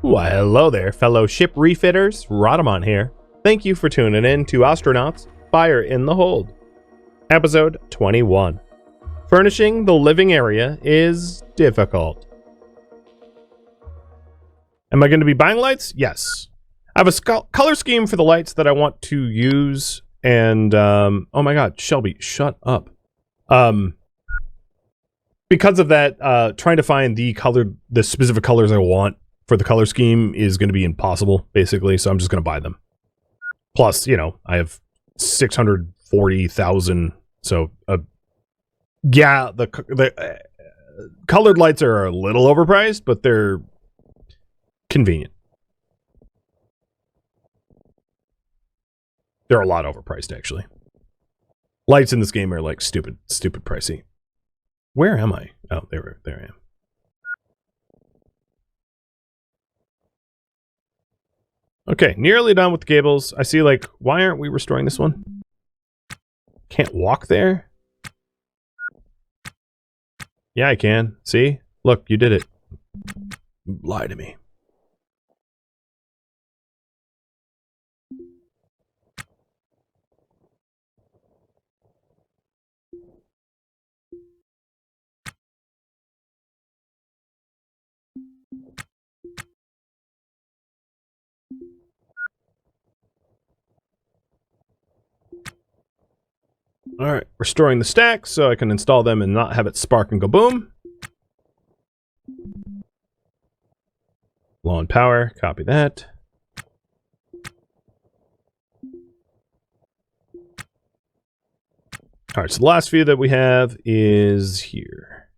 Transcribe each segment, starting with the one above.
Why, hello there, fellow ship refitters. Rhadamant here. Thank you for tuning in to Ostranauts, Fire in the Hold. Episode 21. Furnishing the living area is difficult. Am I going to be buying lights? Yes. I have a color scheme for the lights that I want to use, and, oh my god, Shelby, shut up. Because of that, trying to find the specific colors I want for the color scheme is going to be impossible, basically, so I'm just going to buy them. Plus, you know, I have 640,000, so, yeah, the colored lights are a little overpriced, but they're convenient. They're a lot overpriced, actually. Lights in this game are, like, stupid pricey. Where am I? Oh, there I am. Okay, nearly done with the cables. I see, like, why aren't we restoring this one? Can't walk there? Yeah, I can. See? Look, you did it. Lie to me. Alright, restoring the stack so I can install them and not have it spark and go boom. Low on power, copy that. Alright, so the last few that we have is here.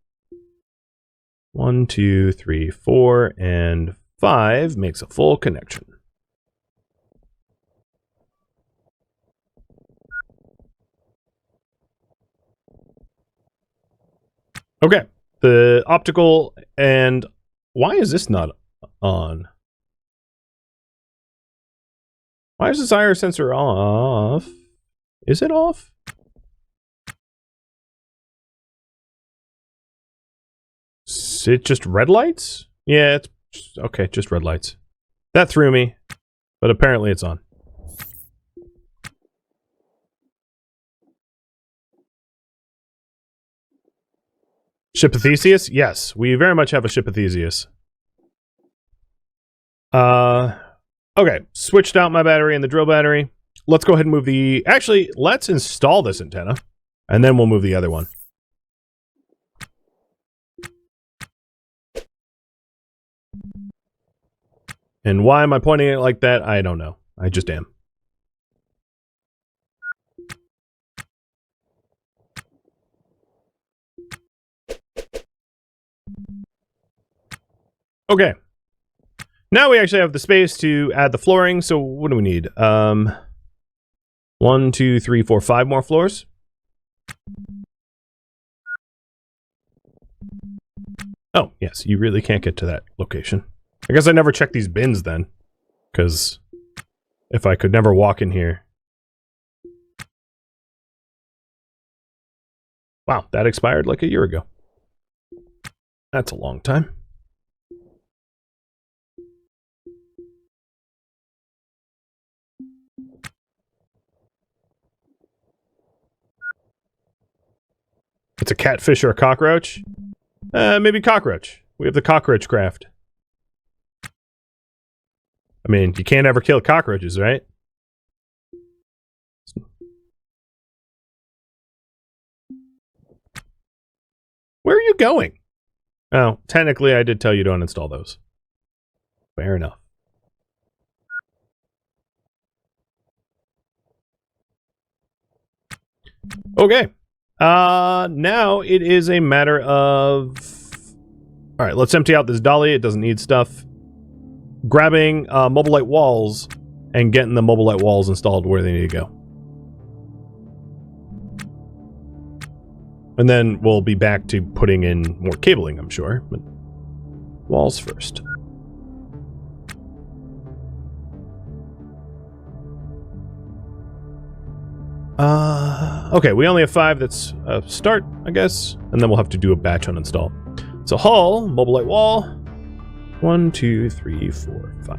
1, 2, 3, 4, and 5 makes a full connection. Okay, the optical and why is this not on? Why is this IR sensor off? Is it off? Is it just red lights? Yeah, it's okay, just red lights. That threw me, but apparently it's on. Ship of Theseus? Yes, we very much have a Ship of Theseus. Okay, switched out my battery and the drill battery. Let's go ahead and move the... Actually, let's install this antenna, and then we'll move the other one. And why am I pointing it like that? I don't know. I just am. Okay. Now we actually have the space to add the flooring, so what do we need? 1, 2, 3, 4, 5 more floors. Oh, yes, you really can't get to that location. I guess I never checked these bins then, because if I could never walk in here. Wow, that expired like a year ago. That's a long time. It's a catfish or a cockroach? Maybe cockroach. We have the cockroach craft. I mean, you can't ever kill cockroaches, right? Where are you going? Oh, technically I did tell you to uninstall those. Fair enough. Okay. Now it is a matter of... Alright, let's empty out this dolly. It doesn't need stuff. Grabbing mobile light walls and getting the mobile light walls installed where they need to go. And then we'll be back to putting in more cabling, I'm sure. But walls first. Okay, we only have 5. That's a start, I guess. And then we'll have to do a batch uninstall. So hull, mobile light wall. 1, 2, 3, 4, 5.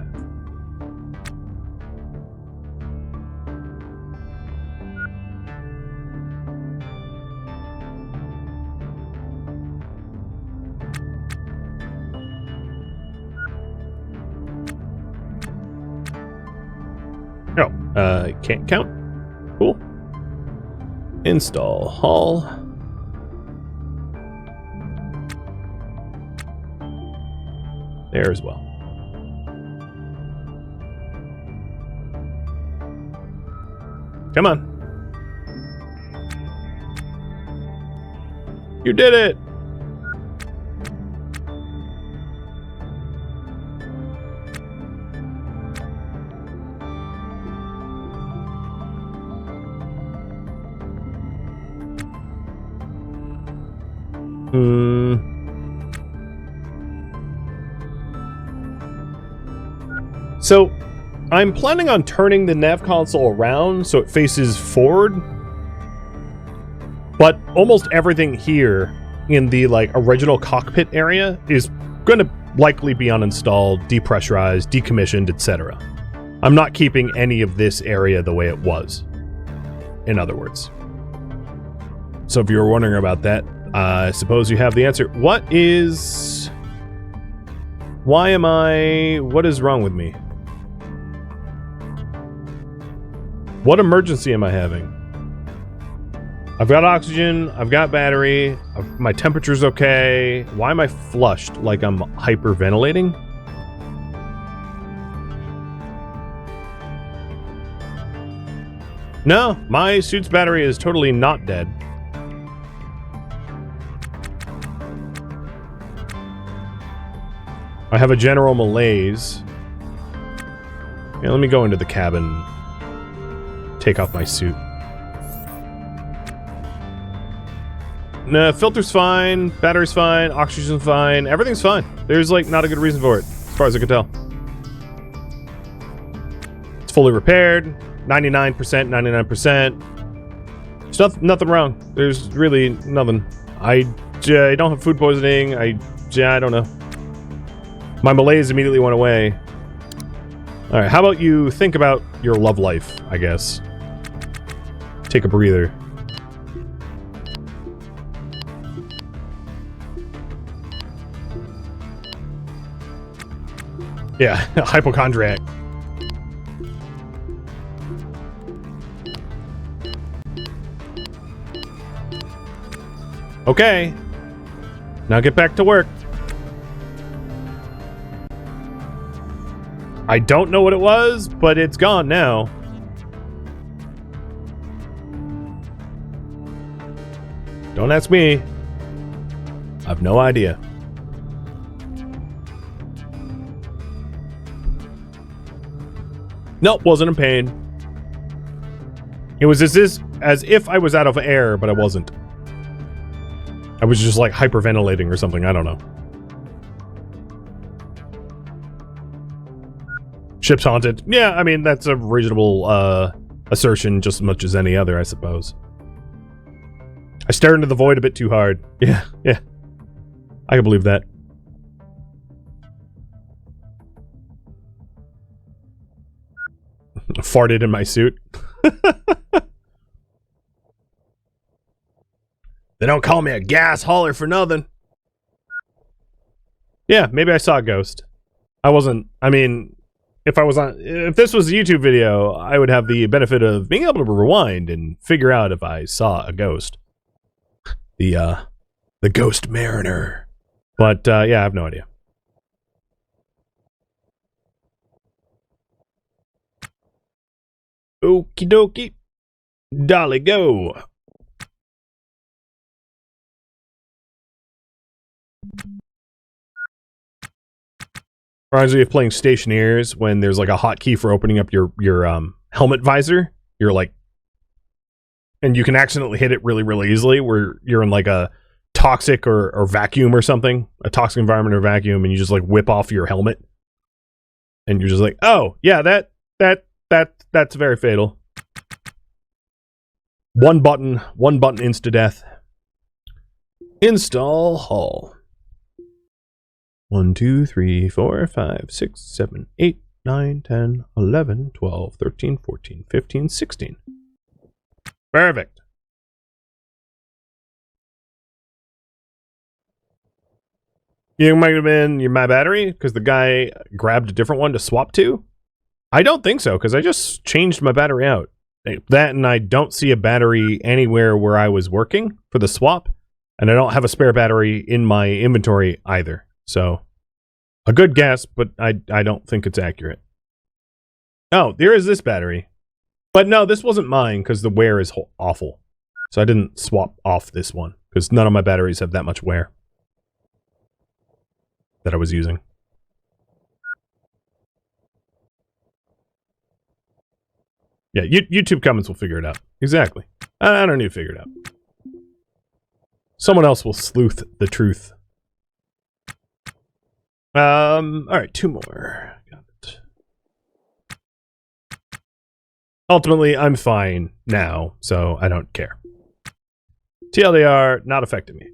Oh, can't count. Cool. Install hull. There as well. Come on. You did it! So, I'm planning on turning the nav console around so it faces forward. But almost everything here in the original cockpit area is going to likely be uninstalled, depressurized, decommissioned, etc. I'm not keeping any of this area the way it was, in other words. So if you were wondering about that, I suppose you have the answer. What is wrong with me? What emergency am I having? I've got oxygen, I've got battery, my temperature's okay. Why am I flushed like I'm hyperventilating? No, my suit's battery is totally not dead. I have a general malaise. Yeah, let me go into the cabin. Take off my suit. No, filter's fine, battery's fine, oxygen's fine, everything's fine. There's not a good reason for it, as far as I can tell. It's fully repaired, 99%, 99%. There's nothing wrong. There's really nothing. I don't have food poisoning. I don't know. My malaise immediately went away. Alright, how about you think about your love life, I guess. Take a breather. Yeah, hypochondriac. Okay. Now get back to work. I don't know what it was, but it's gone now. Don't ask me. I've no idea. Nope, wasn't in pain. It was as if I was out of air, but I wasn't. I was just hyperventilating or something, I don't know. Ship's haunted. Yeah, I mean, that's a reasonable assertion just as much as any other, I suppose. I stared into the void a bit too hard. Yeah. I can believe that. Farted in my suit. They don't call me a gas hauler for nothing. Yeah, maybe I saw a ghost. I mean, if this was a YouTube video, I would have the benefit of being able to rewind and figure out if I saw a ghost. The Ghost Mariner. But, yeah, I have no idea. Okie dokie. Dolly, go. Reminds me of playing Stationeers when there's a hotkey for opening up your helmet visor. You're and you can accidentally hit it really, really easily where you're in a toxic or vacuum or something, a toxic environment or vacuum, and you just like whip off your helmet, and you're just like, oh yeah, that's very fatal. One button insta death. Install hull. 1, 2, 3, 4, 5, 6, 7, 8, 9, 10, 11, 12, 13, 14, 15, 16. Perfect. You might have been my battery because the guy grabbed a different one to swap to. I don't think so because I just changed my battery out. That and I don't see a battery anywhere where I was working for the swap. And I don't have a spare battery in my inventory either. So a good guess, but I don't think it's accurate. Oh, there is this battery. But no, this wasn't mine because the wear is awful. So I didn't swap off this one because none of my batteries have that much wear that I was using. Yeah, YouTube comments will figure it out. Exactly. I don't need to figure it out. Someone else will sleuth the truth. Alright, 2 more. Got it. Ultimately, I'm fine now, so I don't care. TLDR, not affecting me.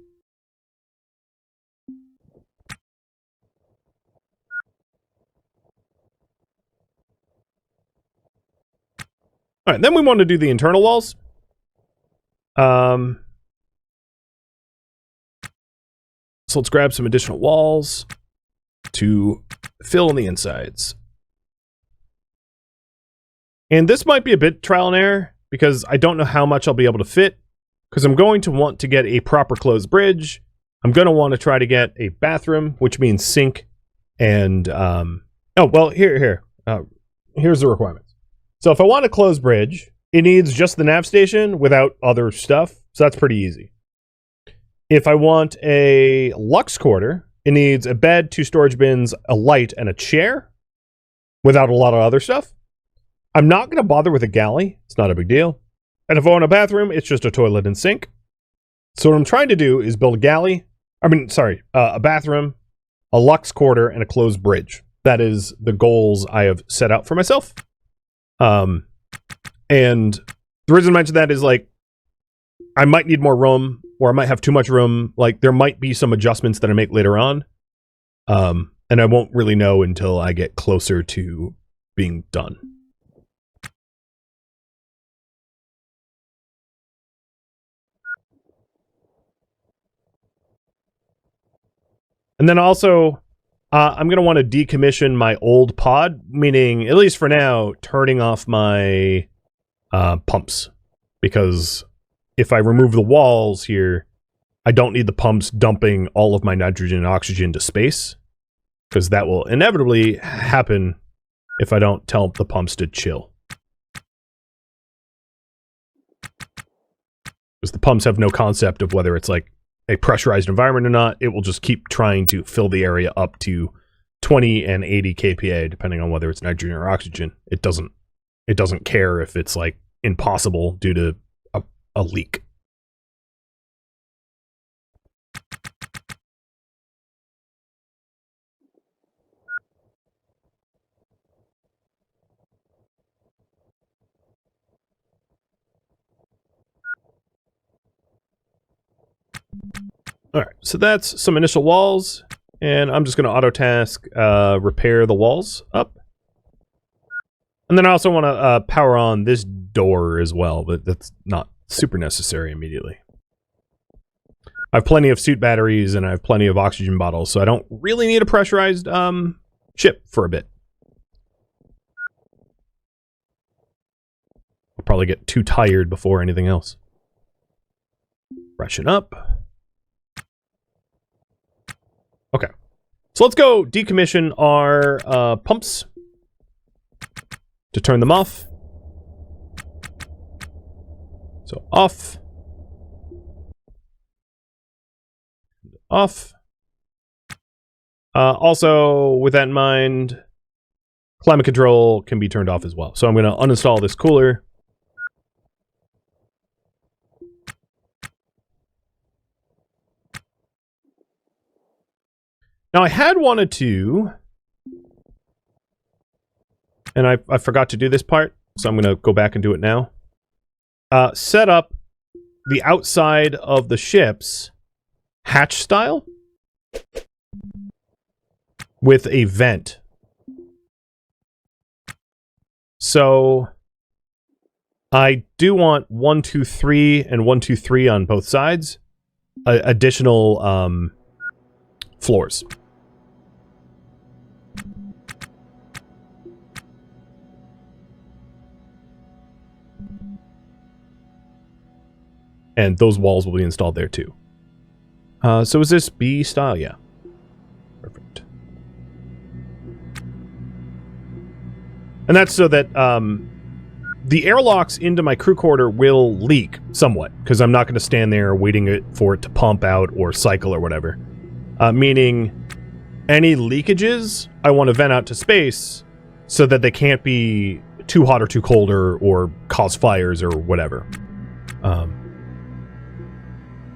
Alright, then we want to do the internal walls. So let's grab some additional walls to fill in the insides. And this might be a bit trial and error because I don't know how much I'll be able to fit because I'm going to want to get a proper closed bridge. I'm going to want to try to get a bathroom, which means sink and, oh, well, here's the requirements. So if I want a closed bridge, it needs just the nav station without other stuff. So that's pretty easy. If I want a Lux quarter, it needs a bed, 2 storage bins, a light, and a chair without a lot of other stuff. I'm not going to bother with a galley. It's not a big deal. And if I want a bathroom, it's just a toilet and sink. So what I'm trying to do is build a galley. A bathroom, a Lux quarter, and a closed bridge. That is the goals I have set out for myself. And the reason I mention that is like, I might need more room or I might have too much room. Like there might be some adjustments that I make later on. And I won't really know until I get closer to being done. And then also, I'm going to want to decommission my old pod, meaning, at least for now, turning off my pumps. Because if I remove the walls here, I don't need the pumps dumping all of my nitrogen and oxygen to space. Because that will inevitably happen if I don't tell the pumps to chill. Because the pumps have no concept of whether it's like a pressurized environment or not. It will just keep trying to fill the area up to 20 and 80 kPa, depending on whether it's nitrogen or oxygen. It doesn't care if it's like impossible due to a leak. All right, so that's some initial walls, and I'm just going to auto task repair the walls up. And then I also want to power on this door as well, but that's not super necessary immediately. I have plenty of suit batteries and I have plenty of oxygen bottles, so I don't really need a pressurized ship for a bit. I'll probably get too tired before anything else. Freshen up. Okay, so let's go decommission our pumps to turn them off. So off. Off. Also, with that in mind, climate control can be turned off as well. So I'm going to uninstall this cooler. Now I had wanted to, and I forgot to do this part, so I'm going to go back and do it now. Set up the outside of the ships hatch style. with a vent. So I do want 1, 2, 3 and 1, 2, 3 on both sides. Additional floors. And those walls will be installed there too. So is this B style? Yeah. Perfect. And that's so that the airlocks into my crew quarter will leak somewhat, because I'm not going to stand there waiting for it to pump out or cycle or whatever. Meaning any leakages, I want to vent out to space so that they can't be too hot or too cold or cause fires or whatever.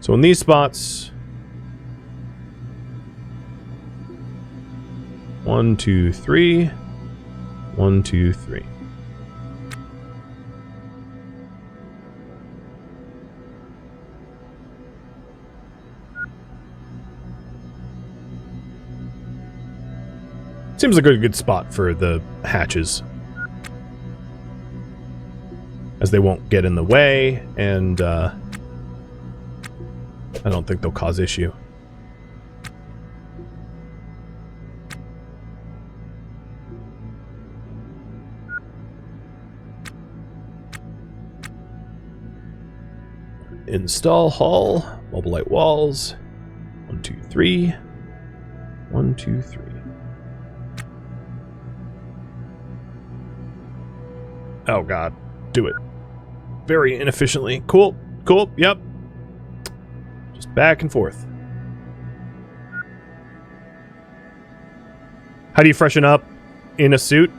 So in these spots, 1, 2, 3, 1, 2, 3. Seems like a good spot for the hatches, as they won't get in the way, and I don't think they'll cause issue. Install hull, mobile light walls. 1, 2, 3. 1, 2, 3. Oh god, do it. Very inefficiently. Cool, cool, yep. Just back and forth. How do you freshen up in a suit?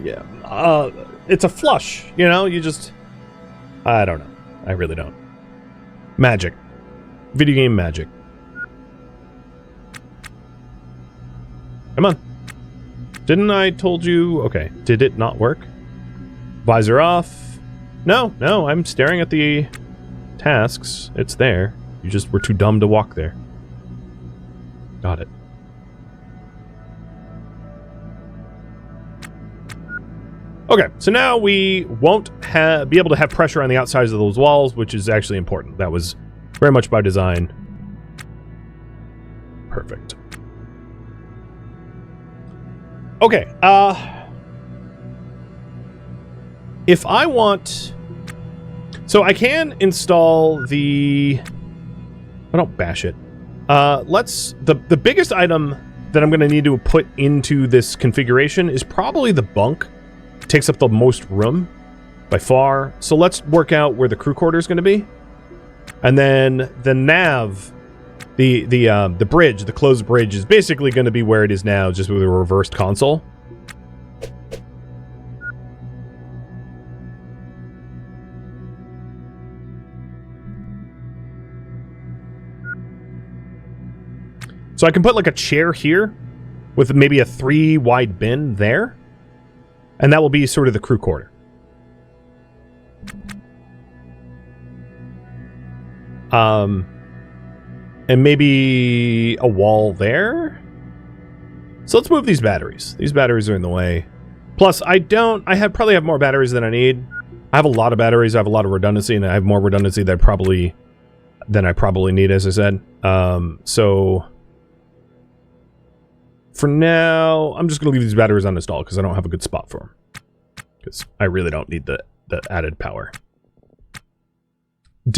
Yeah, it's a flush, you know, you just... I don't know. I really don't. Magic. Video game magic. Come on. Didn't I told you... Okay, did it not work? Visor off. No, no, I'm staring at the tasks. It's there. You just were too dumb to walk there. Got it. Okay, so now we won't be able to have pressure on the outsides of those walls, which is actually important. That was very much by design. Perfect. Okay, if I want... So I can install the... I don't bash it. Let's... The biggest item that I'm going to need to put into this configuration is probably the bunk. It takes up the most room by far. So let's work out where the crew quarter is going to be. And then the nav, the bridge, the closed bridge is basically going to be where it is now, just with a reversed console. So I can put like a chair here with maybe a 3 wide bin there. And that will be sort of the crew quarter. And maybe a wall there. So let's move these batteries. These batteries are in the way. Plus, I probably have more batteries than I need. I have a lot of batteries. I have a lot of redundancy, and I have more redundancy than I probably need, as I said. So for now, I'm just going to leave these batteries uninstalled because I don't have a good spot for them. Because I really don't need the added power.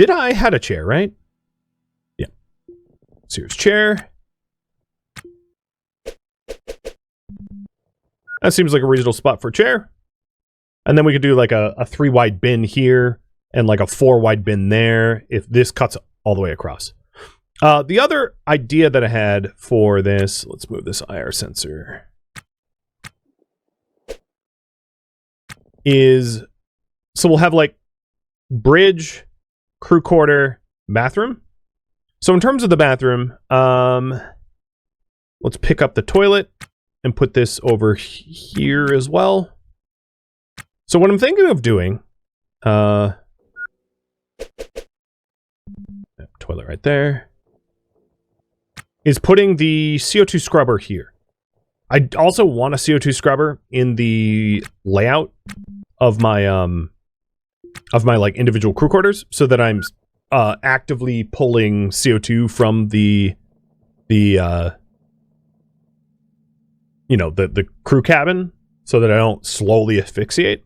I had a chair, right? Yeah. Ceres chair. That seems like a reasonable spot for a chair. And then we could do like a 3 wide bin here and like a 4 wide bin there if this cuts all the way across. The other idea that I had for this, let's move this IR sensor, is, so we'll have like bridge, crew quarter, bathroom. So in terms of the bathroom, let's pick up the toilet and put this over here as well. So what I'm thinking of doing, toilet right there, is putting the CO2 scrubber here. I also want a CO2 scrubber in the layout of my like individual crew quarters, so that I'm actively pulling CO2 from the crew cabin, so that I don't slowly asphyxiate.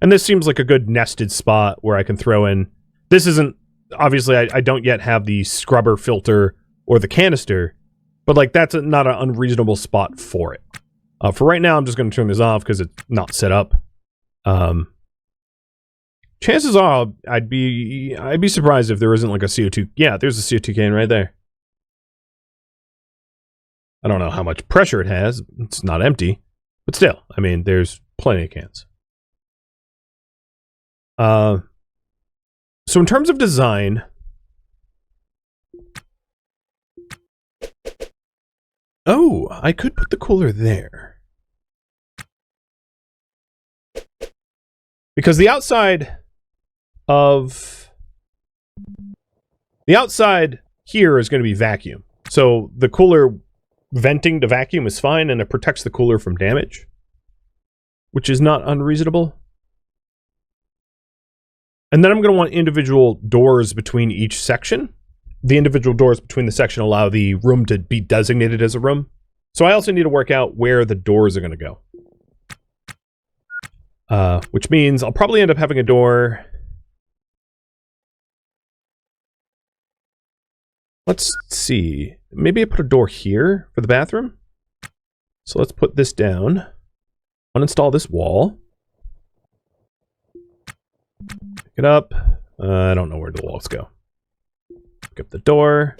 And this seems like a good nested spot where I can throw in. This isn't, obviously, I don't yet have the scrubber filter or the canister, but like that's not an unreasonable spot for it. For right now, I'm just going to turn this off because it's not set up. Chances are I'd be surprised if there isn't like a CO2. Yeah, there's a CO2 can right there. I don't know how much pressure it has. It's not empty, but still, I mean, there's plenty of cans. So in terms of design, oh, I could put the cooler there. Because the outside here is going to be vacuum. So the cooler venting to vacuum is fine, and it protects the cooler from damage, which is not unreasonable. And then I'm going to want individual doors between each section. The individual doors between the section allow the room to be designated as a room. So I also need to work out where the doors are going to go. Which means I'll probably end up having a door. Let's see. Maybe I put a door here for the bathroom. So let's put this down. Uninstall this wall. Pick it up. I don't know where the walls go. Pick up the door.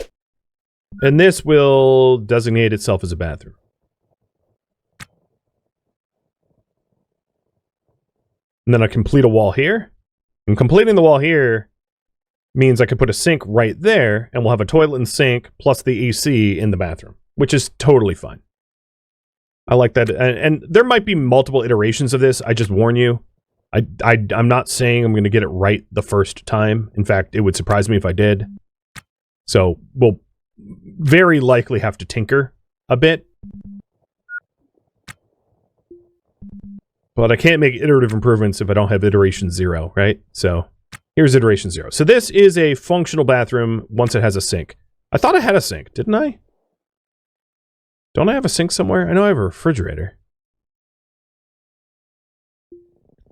And this will designate itself as a bathroom. And then I complete a wall here. And completing the wall here means I can put a sink right there, and we'll have a toilet and sink plus the AC in the bathroom, which is totally fine. I like that. And there might be multiple iterations of this. I just warn you. I'm not saying I'm going to get it right the first time. In fact, it would surprise me if I did. So we'll very likely have to tinker a bit. But I can't make iterative improvements if I don't have iteration 0, right? So here's iteration 0. So this is a functional bathroom once it has a sink. I thought I had a sink, didn't I? Don't I have a sink somewhere? I know I have a refrigerator.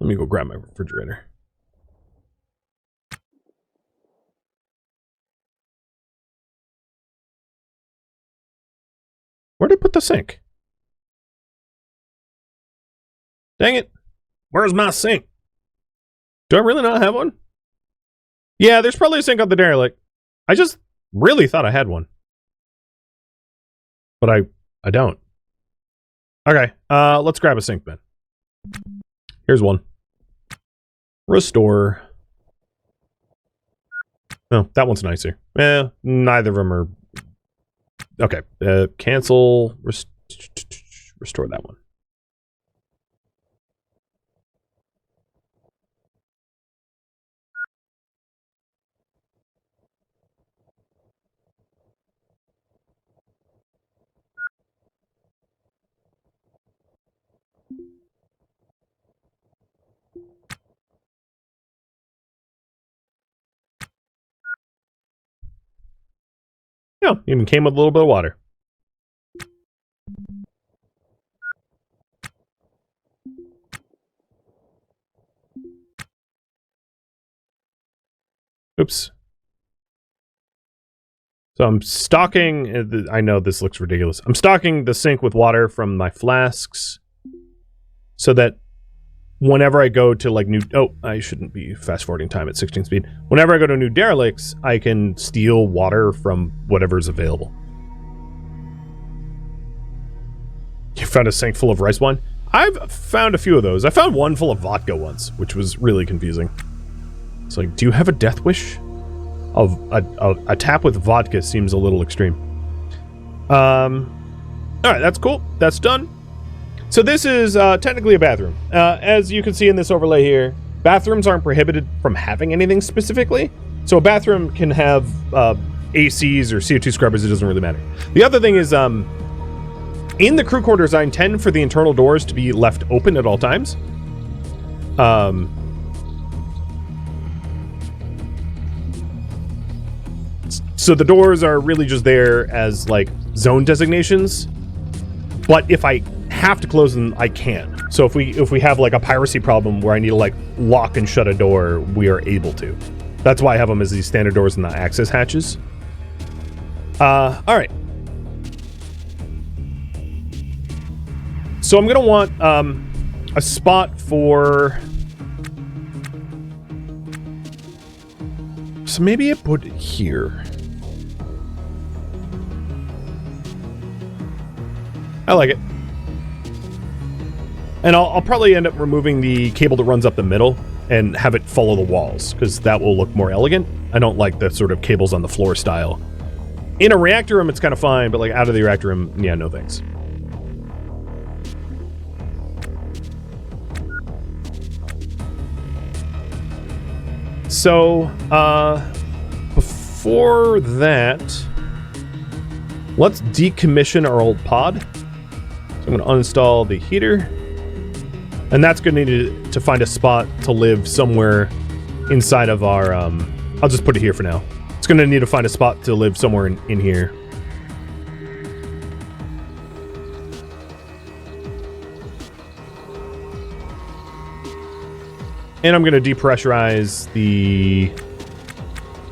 Let me go grab my refrigerator. Where did I put the sink? Dang it. Where's my sink? Do I really not have one? Yeah, there's probably a sink on the derelict. I just really thought I had one. But I don't. Okay, let's grab a sink then. Here's one. Restore. Oh, that one's nicer. Neither of them are... Okay, cancel. Restore that one. Yeah, even came with a little bit of water. Oops. So I'm stocking, I know this looks ridiculous. I'm stocking the sink with water from my flasks so that whenever I go to like new, oh, I shouldn't be fast forwarding time at 16 speed. Whenever I go to new derelicts, I can steal water from whatever's available. You found a sink full of rice wine? I've found a few of those. I found one full of vodka once, which was really confusing. It's like, do you have a death wish? A tap with vodka seems a little extreme. Alright, that's cool. That's done. So this is technically a bathroom. As you can see in this overlay here, bathrooms aren't prohibited from having anything specifically. So a bathroom can have ACs or CO2 scrubbers, it doesn't really matter. The other thing is, In the crew quarters, I intend for the internal doors to be left open at all times. So the doors are really just there as like zone designations. But if I have to close them, I can. So if we have like a piracy problem where I need to like lock and shut a door, we are able to. That's why I have them as these standard doors and the access hatches. All right. So I'm gonna want a spot for. So maybe I put it here. I like it. And I'll probably end up removing the cable that runs up the middle and have it follow the walls, because that will look more elegant. I don't like the sort of cables on the floor style. In a reactor room, it's kind of fine, but like out of the reactor room, yeah, no thanks. So, before that, let's decommission our old pod. So I'm going to uninstall the heater. And that's going to need to find a spot to live somewhere inside of our, I'll just put it here for now. It's going to need to find a spot to live somewhere in here. And I'm going to depressurize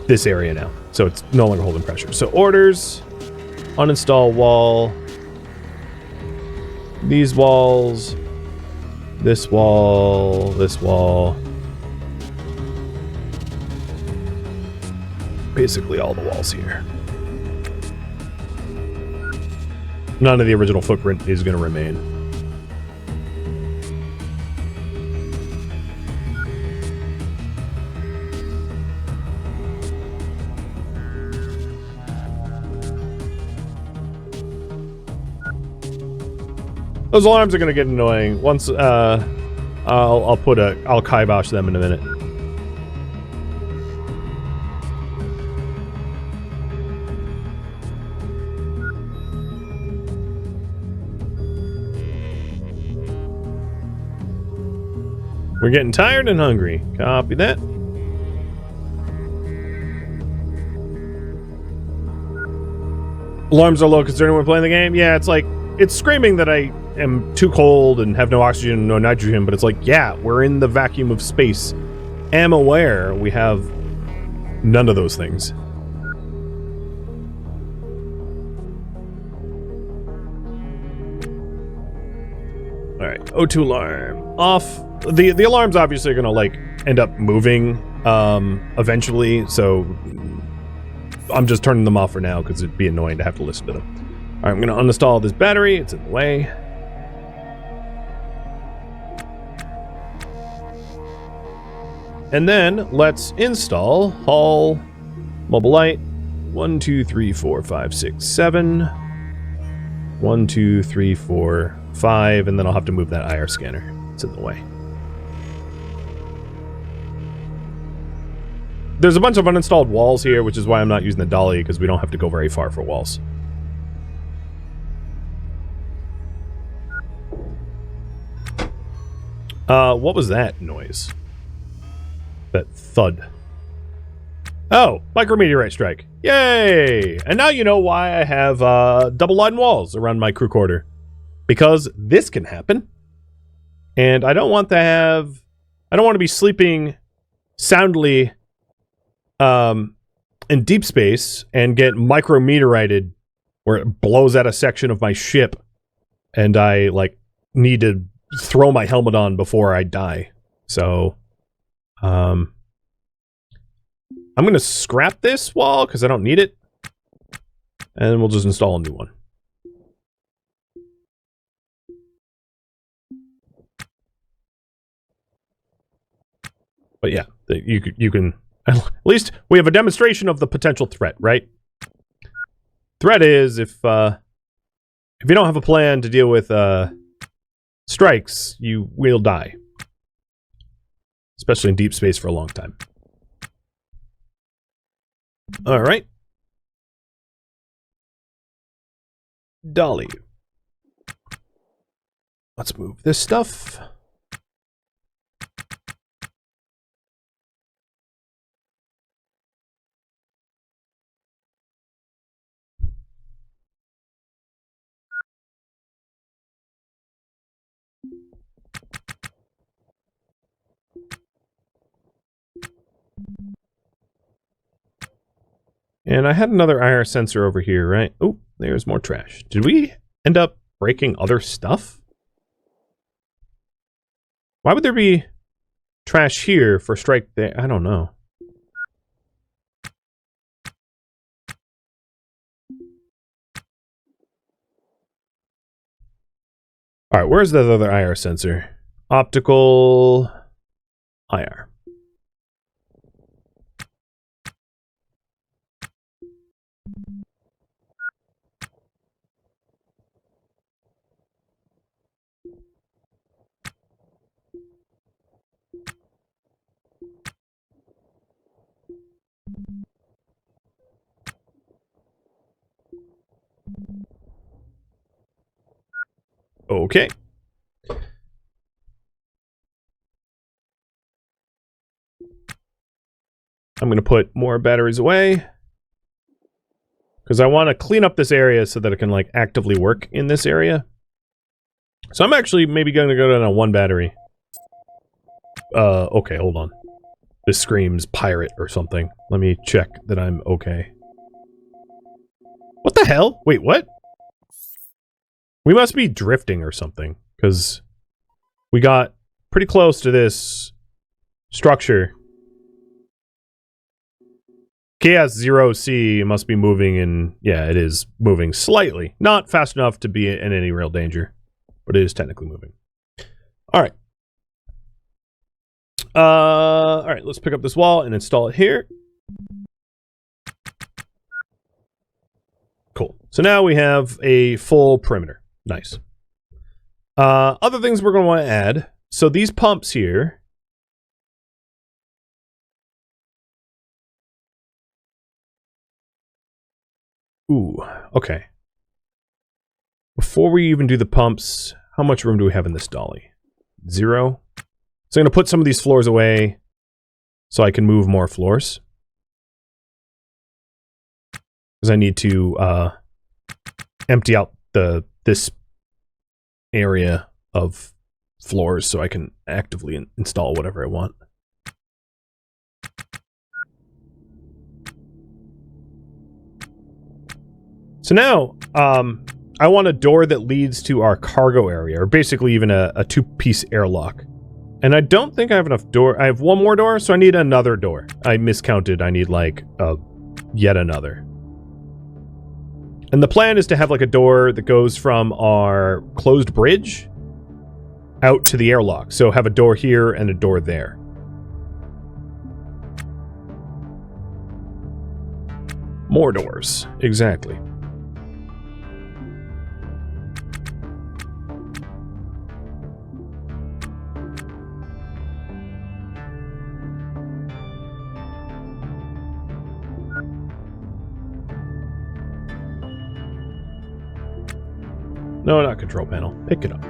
this area now. So it's no longer holding pressure. So orders, uninstall wall, these walls, this wall, this wall. Basically all the walls here. None of the original footprint is going to remain. Those alarms are going to get annoying. Once, I'll kibosh them in a minute. We're getting tired and hungry. Copy that. Alarms are low concerning when playing the game. Yeah, it's like, it's screaming that I am too cold and have no oxygen, no nitrogen, but it's like, yeah, we're in the vacuum of space. Am aware we have none of those things. All right, O2 alarm off. The alarms obviously are gonna like end up moving eventually, so I'm just turning them off for now because it'd be annoying to have to listen to them. All right, I'm gonna uninstall this battery. It's in the way. And then let's install Hall Mobile Light 1, 2, 3, 4, 5, 6, 7. 1, 2, 3, 4, 5, and then I'll have to move that IR scanner. It's in the way. There's a bunch of uninstalled walls here, which is why I'm not using the dolly, because we don't have to go very far for walls. What was that noise? That thud. Oh, micrometeorite strike. Yay! And now you know why I have double-line walls around my crew quarter. Because this can happen. And I don't want to be sleeping soundly in deep space and get micrometeorited where it blows out a section of my ship and I like need to throw my helmet on before I die. So I'm gonna scrap this wall because I don't need it, and we'll just install a new one. But yeah, you can at least we have a demonstration of the potential threat, right? Threat is if you don't have a plan to deal with strikes, you will die, especially in deep space for a long time. All right, dolly. Let's move this stuff. And I had another IR sensor over here, right? Oh, there's more trash. Did we end up breaking other stuff? Why would there be trash here for strike there? I don't know. Alright, where's the other IR sensor? Optical IR. Okay. I'm going to put more batteries away. Because I want to clean up this area so that it can, like, actively work in this area. So I'm actually maybe going to go down to 1 battery. Okay, hold on. This screams pirate or something. Let me check that I'm okay. What the hell? Wait, what? We must be drifting or something, because we got pretty close to this structure. KS0C must be moving in... Yeah, it is moving slightly. Not fast enough to be in any real danger, but it is technically moving. Alright. Alright, let's pick up this wall and install it here. Cool. So now we have a full perimeter. Nice. Other things we're going to want to add. So these pumps here. Ooh, okay. Before we even do the pumps, how much room do we have in this dolly? 0. So I'm going to put some of these floors away so I can move more floors. Because I need to empty out this area of floors so I can actively install whatever I want. So now, I want a door that leads to our cargo area, or basically even a 2-piece airlock. And I don't think I have enough door. I have 1 more door, so I need another door. I miscounted. I need, like, yet another. And the plan is to have, like, a door that goes from our closed bridge out to the airlock. So have a door here and a door there. More doors. Exactly. No, not control panel. Pick it up.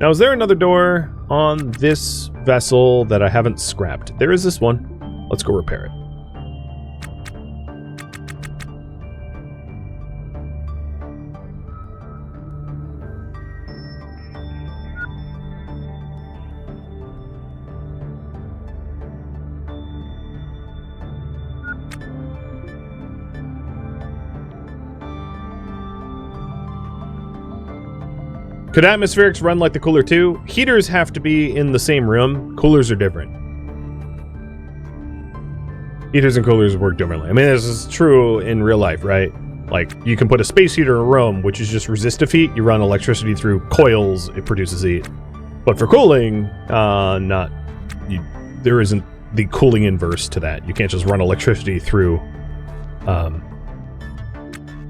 Now, is there another door on this vessel that I haven't scrapped? There is this one. Let's go repair it. Could atmospherics run like the cooler too? Heaters have to be in the same room. Coolers are different. Heaters and coolers work differently. I mean, this is true in real life, right? Like, you can put a space heater in a room, which is just resistive heat. You run electricity through coils, it produces heat. But for cooling, there isn't the cooling inverse to that. You can't just run electricity through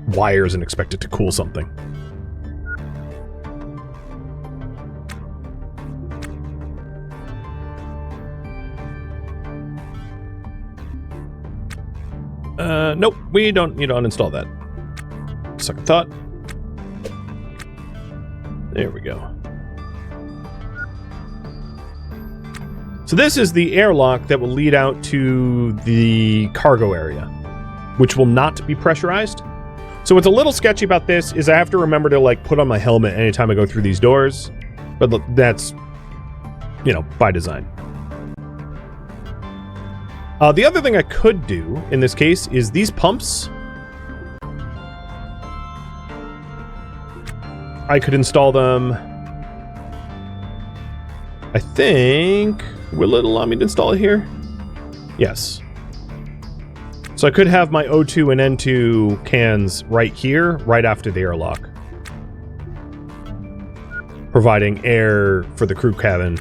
wires and expect it to cool something. Nope, we don't need to uninstall that. Second thought. There we go. So this is the airlock that will lead out to the cargo area, which will not be pressurized. So what's a little sketchy about this is I have to remember to like put on my helmet anytime I go through these doors, but that's, you know, by design. The other thing I could do in this case is these pumps. I could install them. I think, will it allow me to install it here? Yes. So I could have my O2 and N2 cans right here, right after the airlock, providing air for the crew cabin.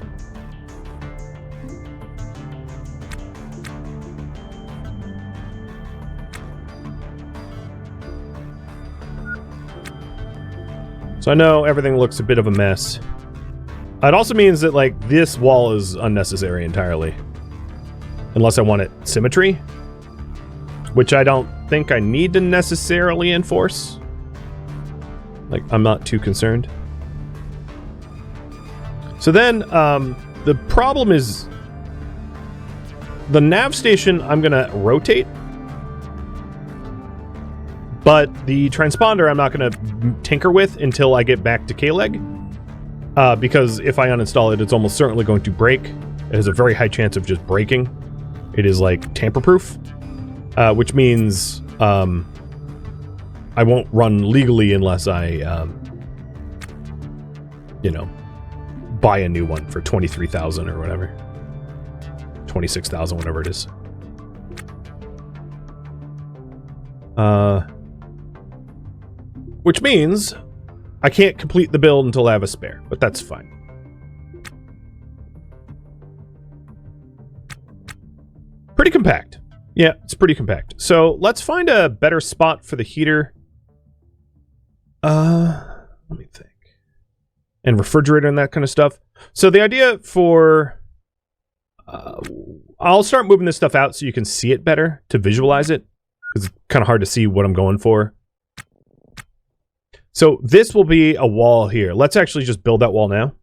So I know everything looks a bit of a mess. It also means that, like, this wall is unnecessary entirely. Unless I want it symmetry. Which I don't think I need to necessarily enforce. Like, I'm not too concerned. So then, the problem is... the nav station I'm gonna rotate. But the transponder I'm not going to tinker with until I get back to K-Leg. Because if I uninstall it, it's almost certainly going to break. It has a very high chance of just breaking. It is like tamper-proof. Which means I won't run legally unless I, you know, buy a new one for 23,000 or whatever. 26,000, whatever it is. Which means I can't complete the build until I have a spare, but that's fine. Pretty compact. Yeah, it's pretty compact. So let's find a better spot for the heater. Let me think. And refrigerator and that kind of stuff. So the idea for... I'll start moving this stuff out so you can see it better, to visualize it. Because it's kind of hard to see what I'm going for. So this will be a wall here. Let's actually just build that wall now.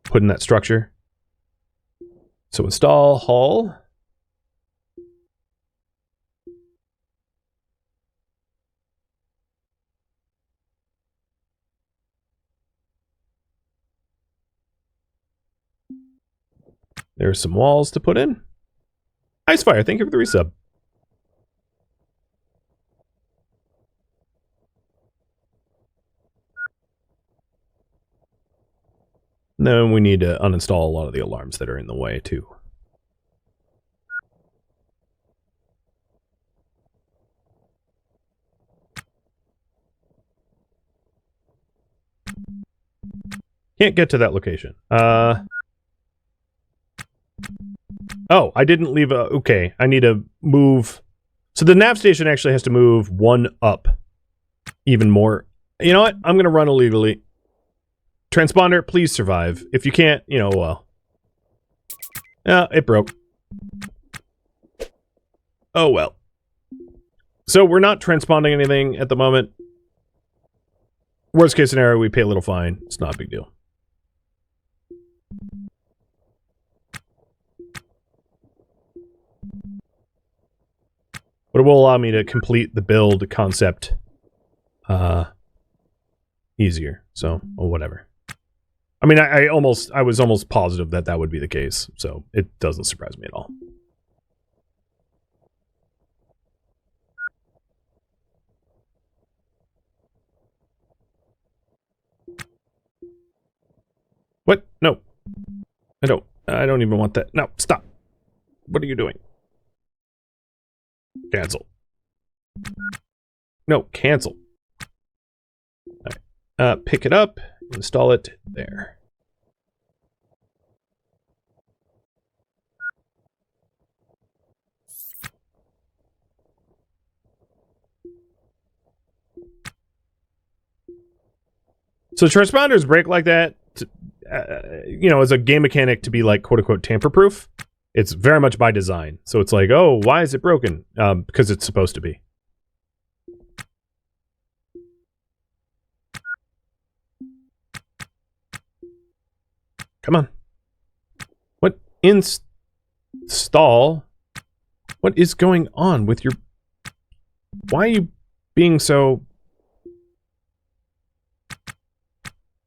Put in that structure. So install hull. There's some walls to put in. Icefire, thank you for the resub. Then we need to uninstall a lot of the alarms that are in the way, too. Can't get to that location. Oh, I didn't leave a... Okay, I need to move... So the nav station actually has to move one up. Even more. You know what? I'm going to run illegally. Transponder, please survive. If you can't, you know, well. Yeah, it broke. Oh, well. So we're not transponding anything at the moment. Worst case scenario, we pay a little fine. It's not a big deal. But it will allow me to complete the build concept easier. So, or whatever. I mean, I was almost positive that that would be the case, so it doesn't surprise me at all. What? No. I don't even want that. No, stop. What are you doing? Cancel. No, cancel. All right. Pick it up, install it there. So transponders break like that, to, you know, as a game mechanic to be like quote-unquote tamper-proof. It's very much by design. So it's like, oh, why is it broken? Because it's supposed to be. Come on. What install? What is going on with your... Why are you being so...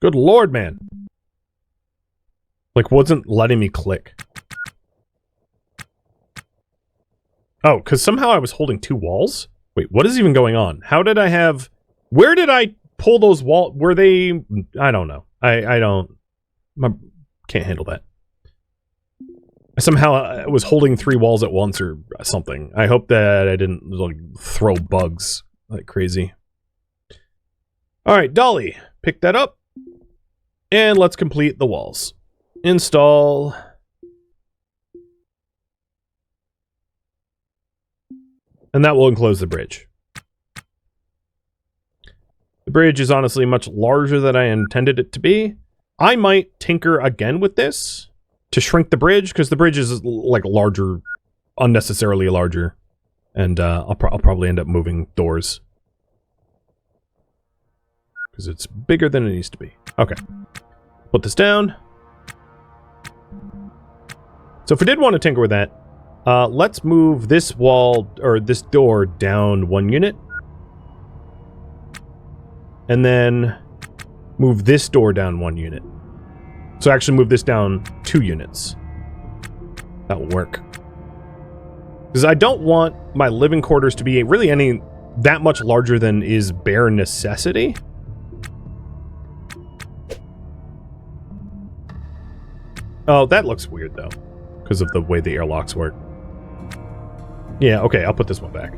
Good lord, man. Like, wasn't letting me click. Oh, because somehow I was holding 2 walls? Wait, what is even going on? How did I have... Where did I pull those walls? Were they... I don't know. I don't... Can't handle that. Somehow I was holding 3 walls at once or something. I hope that I didn't like throw bugs like crazy. Alright, Dolly. Pick that up. And let's complete the walls. Install. And that will enclose the bridge. The bridge is honestly much larger than I intended it to be. I might tinker again with this to shrink the bridge, because the bridge is like larger, unnecessarily larger. And I'll probably end up moving doors. Because it's bigger than it needs to be. Okay. Put this down. So if we did want to tinker with that, let's move this wall, or this door, down 1 unit. And then move this door down 1 unit. So actually move this down 2 units. That will work. Because I don't want my living quarters to be really any that much larger than is bare necessity. Oh, that looks weird though, because of the way the airlocks work. Yeah, okay, I'll put this one back.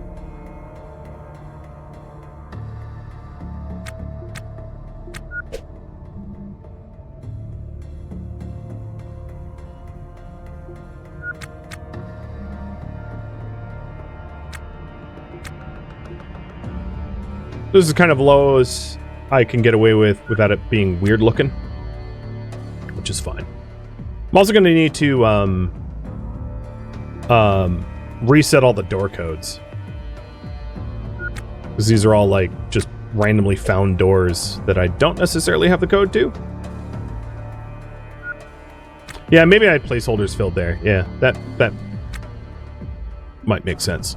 This is kind of low as I can get away with without it being weird looking, which is fine. I'm also going to need to reset all the door codes, because these are all like just randomly found doors that I don't necessarily have the code to. Yeah, maybe I had placeholders filled there. Yeah, that might make sense.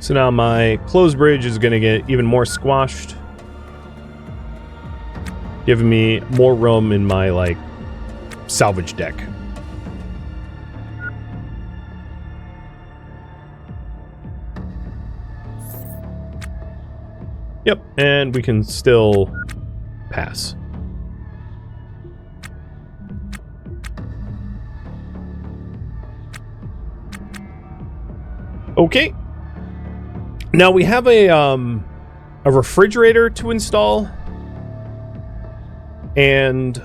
So now my closed bridge is going to get even more squashed, giving me more room in my, like, salvage deck. Yep, and we can still pass. Okay. Now we have a refrigerator to install, and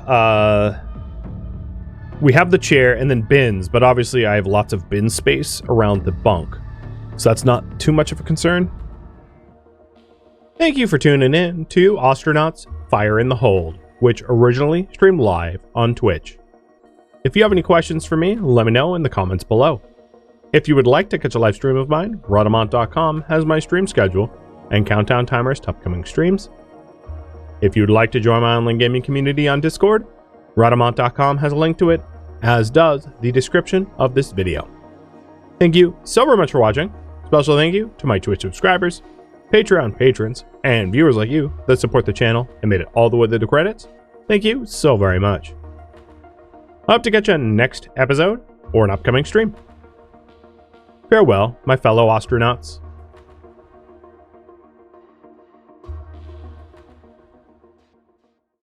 we have the chair and then bins, but obviously I have lots of bin space around the bunk, so that's not too much of a concern. Thank you for tuning in to Ostranauts Fire in the Hold, which originally streamed live on Twitch. If you have any questions for me, let me know in the comments below. If you would like to catch a live stream of mine, Rhadamant.com has my stream schedule and countdown timers to upcoming streams. If you would like to join my online gaming community on Discord, Rhadamant.com has a link to it, as does the description of this video. Thank you so very much for watching. Special thank you to my Twitch subscribers, Patreon patrons, and viewers like you that support the channel and made it all the way to the credits. Thank you so very much. I hope to catch you next episode or an upcoming stream. Farewell, my fellow Ostranauts.